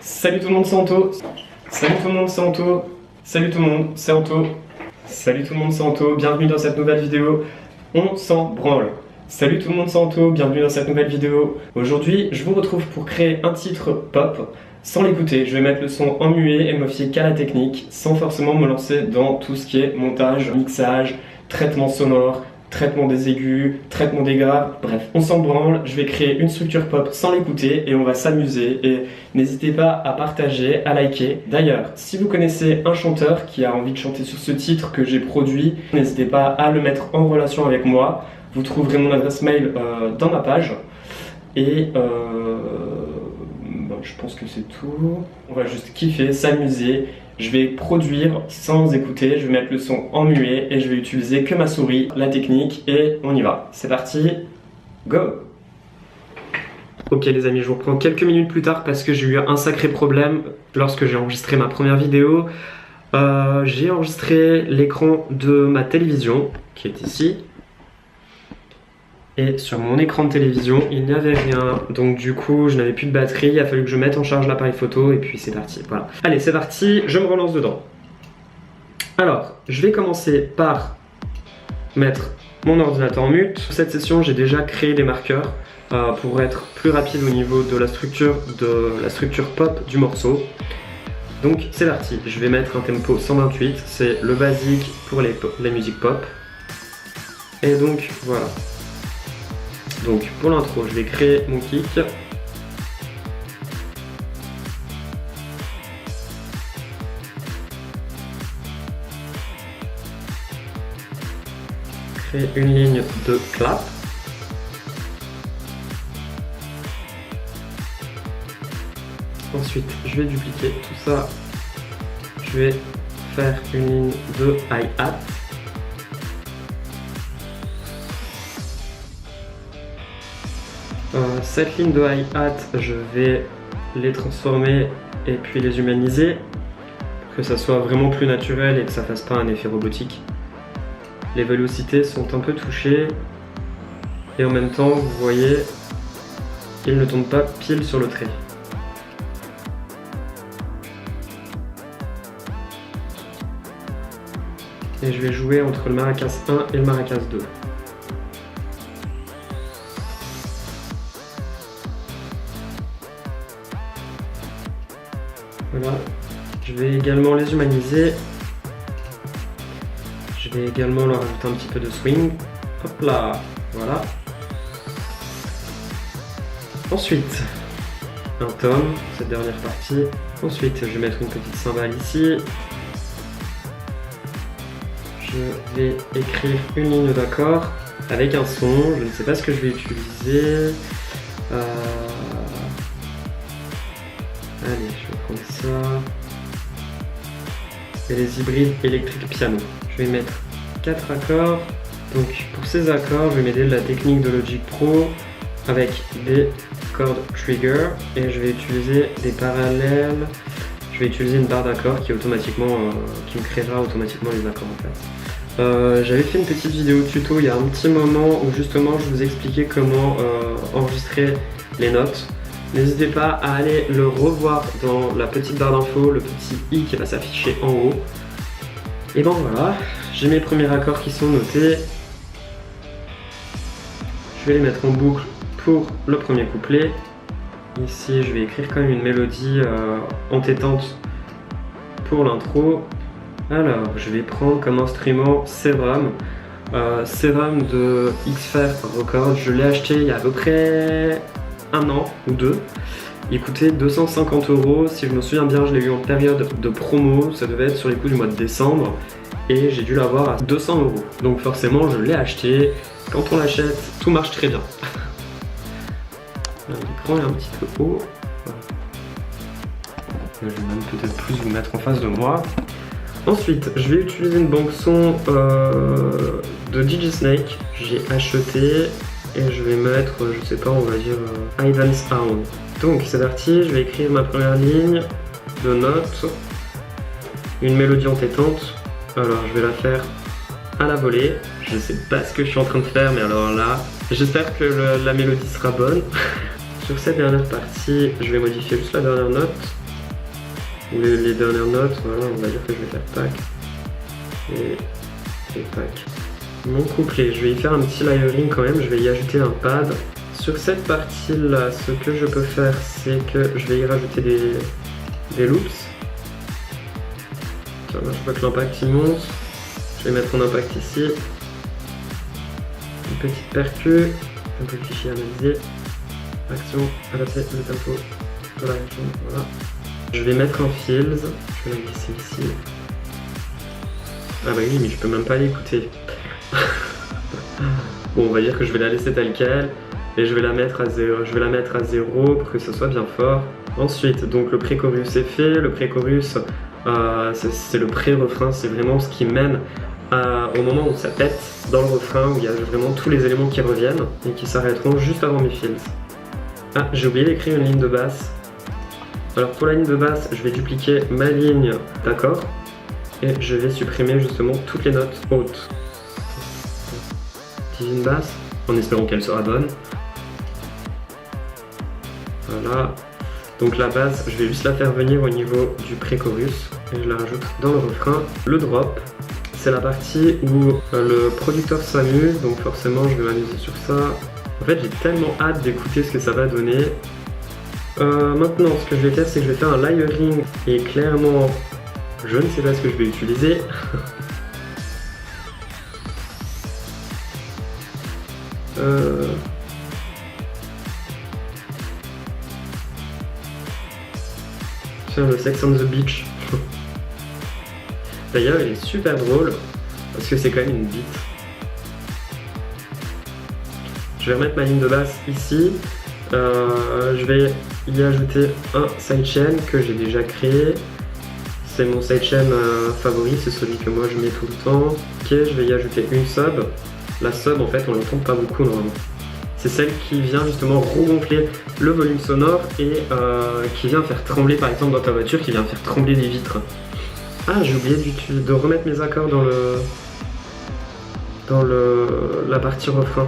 Salut tout le monde, c'est Anto. Salut tout le monde, c'est Anto. Salut tout le monde, c'est Anto. Salut tout le monde, c'est Anto. Bienvenue dans cette nouvelle vidéo. On s'en branle. Salut tout le monde, c'est Anto. Bienvenue dans cette nouvelle vidéo. Aujourd'hui, je vous retrouve pour créer un titre pop. Sans l'écouter, je vais mettre le son en muet et me fier qu'à la technique, sans forcément me lancer dans tout ce qui est montage, mixage, traitement sonore, traitement des aigus, traitement des graves, bref, on s'en branle, je vais créer une structure pop sans l'écouter et on va s'amuser et n'hésitez pas à partager, à liker. D'ailleurs, si vous connaissez un chanteur qui a envie de chanter sur ce titre que j'ai produit, n'hésitez pas à le mettre en relation avec moi. Vous trouverez mon adresse mail dans ma page et je pense que c'est tout. On va juste kiffer, s'amuser. Je vais produire sans écouter, je vais mettre le son en muet et je vais utiliser que ma souris, la technique et on y va. C'est parti, go! Ok les amis, je vous reprends quelques minutes plus tard parce que j'ai eu un sacré problème lorsque j'ai enregistré ma première vidéo. J'ai enregistré l'écran de ma télévision qui est ici. Et sur mon écran de télévision, il n'y avait rien. Donc du coup, je n'avais plus de batterie. Il a fallu que je mette en charge l'appareil photo et puis c'est parti. Voilà. Allez, c'est parti. Je me relance dedans. Alors, je vais commencer par mettre mon ordinateur en mute. Pour cette session, j'ai déjà créé des marqueurs pour être plus rapide au niveau de la structure pop du morceau. Donc c'est parti. Je vais mettre un tempo 128. C'est le basique pour les musiques pop. Et donc voilà. Donc pour l'intro, je vais créer mon kick. Créer une ligne de clap. Ensuite, je vais dupliquer tout ça. Je vais faire une ligne de hi-hat. Cette ligne de hi-hat, je vais les transformer et puis les humaniser pour que ça soit vraiment plus naturel et que ça fasse pas un effet robotique. Les vélocités sont un peu touchées et en même temps, vous voyez, ils ne tombent pas pile sur le trait. Et je vais jouer entre le maracas 1 et le maracas 2. Voilà, je vais également les humaniser. Je vais également leur ajouter un petit peu de swing. Hop là, voilà. Ensuite, un tom, cette dernière partie. Ensuite, je vais mettre une petite cymbale ici. Je vais écrire une ligne d'accord avec un son. Je ne sais pas ce que je vais utiliser. Allez, je vais prendre ça. Et les hybrides électriques piano. Je vais mettre 4 accords. Donc pour ces accords, je vais m'aider de la technique de Logic Pro avec des cordes trigger et je vais utiliser des parallèles. Je vais utiliser une barre d'accords qui me créera automatiquement les accords en fait. J'avais fait une petite vidéo tuto il y a un petit moment où justement je vous expliquais comment enregistrer les notes. N'hésitez pas à aller le revoir dans la petite barre d'infos, le petit i qui va s'afficher en haut. Et bon voilà, j'ai mes premiers accords qui sont notés. Je vais les mettre en boucle pour le premier couplet. Ici, je vais écrire quand même une mélodie entêtante pour l'intro. Alors, je vais prendre comme instrument Serum. Serum de X-Fair Records. Je l'ai acheté il y a à peu près un an ou deux. Il coûtait 250 €. Si je me souviens bien, je l'ai eu en période de promo. Ça devait être sur les coups du mois de décembre. Et j'ai dû l'avoir à 200 €. Donc forcément, je l'ai acheté. Quand on l'achète, tout marche très bien. L'écran est un petit peu haut. Je vais même peut-être plus vous mettre en face de moi. Ensuite, je vais utiliser une banque son de DJ Snake. J'ai acheté et je vais mettre, je sais pas, on va dire Ivan Sound. Donc c'est parti, je vais écrire ma première ligne de notes, une mélodie entêtante. Alors je vais la faire à la volée. Je sais pas ce que je suis en train de faire, mais alors là, j'espère que la mélodie sera bonne. Sur cette dernière partie, je vais modifier juste la dernière note. les dernières notes, voilà, on va dire que je vais faire tac et tac. Mon couplet, je vais y faire un petit layering quand même, je vais y ajouter un pad. Sur cette partie là, ce que je peux faire, c'est que je vais y rajouter des loops. Tiens, là, je vois que l'impact il monte, je vais mettre mon impact ici. Une petite percu, un peu de fichier analysé, action, adapter le tempo de la région, voilà. Je vais mettre un fields, je vais la glisser ici. Ah bah oui, mais je peux même pas l'écouter. Bon, on va dire que je vais la laisser telle quelle et je vais la mettre à 0, pour que ce soit bien fort. Ensuite, donc le pré-chorus est fait, le pré-chorus c'est le pré-refrain, c'est vraiment ce qui mène au moment où ça pète dans le refrain, où il y a vraiment tous les éléments qui reviennent et qui s'arrêteront juste avant mes fields. Ah, j'ai oublié d'écrire une ligne de basse. Alors pour la ligne de basse, je vais dupliquer ma ligne d'accord et je vais supprimer justement toutes les notes hautes. Petite ligne basse, en espérant qu'elle sera bonne. Voilà. Donc la basse, je vais juste la faire venir au niveau du pré-chorus et je la rajoute dans le refrain. Le drop, c'est la partie où le producteur s'amuse, donc forcément je vais m'amuser sur ça. En fait, j'ai tellement hâte d'écouter ce que ça va donner. Maintenant, ce que je vais faire, c'est que je vais faire un layering et clairement, je ne sais pas ce que je vais utiliser. Tiens, le Sex on the Beach. D'ailleurs, il est super drôle parce que c'est quand même une beat. Je vais remettre ma ligne de basse ici. Je vais y ajouter un sidechain que j'ai déjà créé. C'est mon sidechain favori, c'est celui que moi je mets tout le temps. Ok, je vais y ajouter une sub. La sub, en fait, on l'entend pas beaucoup normalement. C'est celle qui vient justement regonfler le volume sonore et qui vient faire trembler, par exemple dans ta voiture, qui vient faire trembler les vitres. Ah, j'ai oublié de remettre mes accords dans la partie refrain.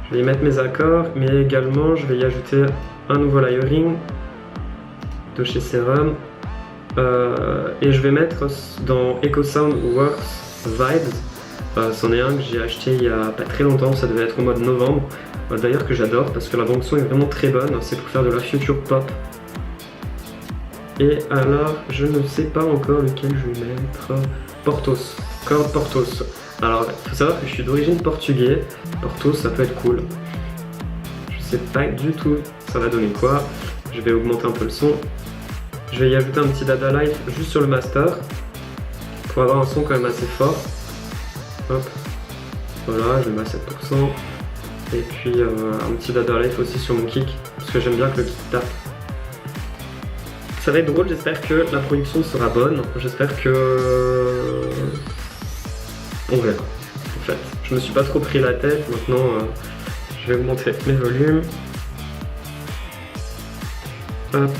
Je vais y mettre mes accords, mais également je vais y ajouter un nouveau layering de chez Serum. Et je vais mettre dans Echo Sound Works Vibes. C'en est un que j'ai acheté il y a pas très longtemps, ça devait être au mois de novembre. D'ailleurs que j'adore parce que la bande son est vraiment très bonne, c'est pour faire de la future pop. Et alors, je ne sais pas encore lequel je vais mettre. Portos, Chord Portos. Alors, il faut savoir que je suis d'origine portugais. Portos, ça peut être cool. Je sais pas du tout ça va donner quoi. Je vais augmenter un peu le son. Je vais y ajouter un petit data life juste sur le master pour avoir un son quand même assez fort. Hop. Voilà, je le mets à 7%. Et puis un petit data life aussi sur mon kick parce que j'aime bien que le kick tape. Ça va être drôle, j'espère que la production sera bonne. J'espère que... On verra, en fait. Je me suis pas trop pris la tête, maintenant je vais augmenter mes volumes. Hop.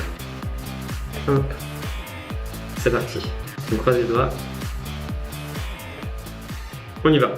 Hop. C'est parti. On croise les doigts. On y va.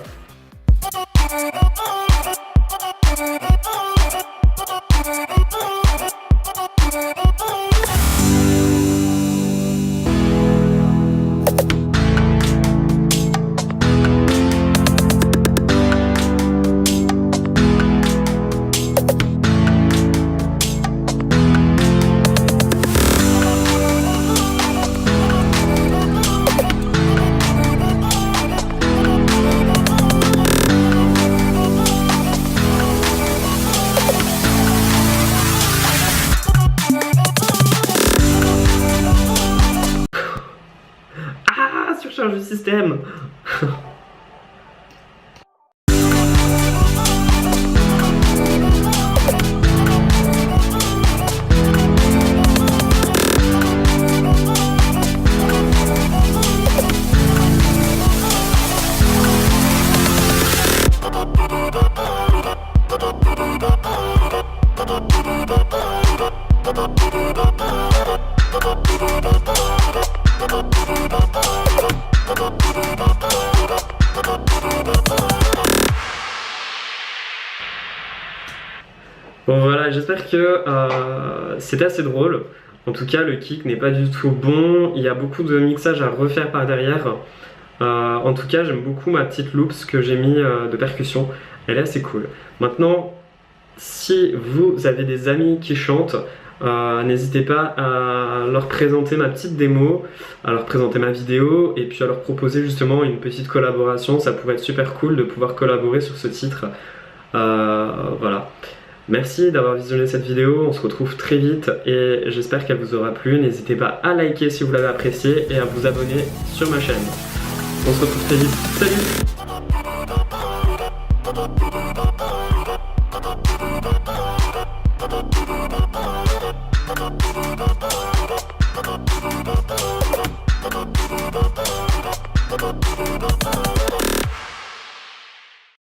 Surcharge du système. Bon voilà, j'espère que c'était assez drôle. En tout cas, le kick n'est pas du tout bon. Il y a beaucoup de mixage à refaire par derrière. En tout cas, j'aime beaucoup ma petite loops que j'ai mis de percussion. Elle est assez cool. Maintenant, si vous avez des amis qui chantent, n'hésitez pas à leur présenter ma petite démo, à leur présenter ma vidéo et puis à leur proposer justement une petite collaboration. Ça pourrait être super cool de pouvoir collaborer sur ce titre. Voilà. Merci d'avoir visionné cette vidéo, on se retrouve très vite et j'espère qu'elle vous aura plu. N'hésitez pas à liker si vous l'avez apprécié et à vous abonner sur ma chaîne. On se retrouve très vite. Salut!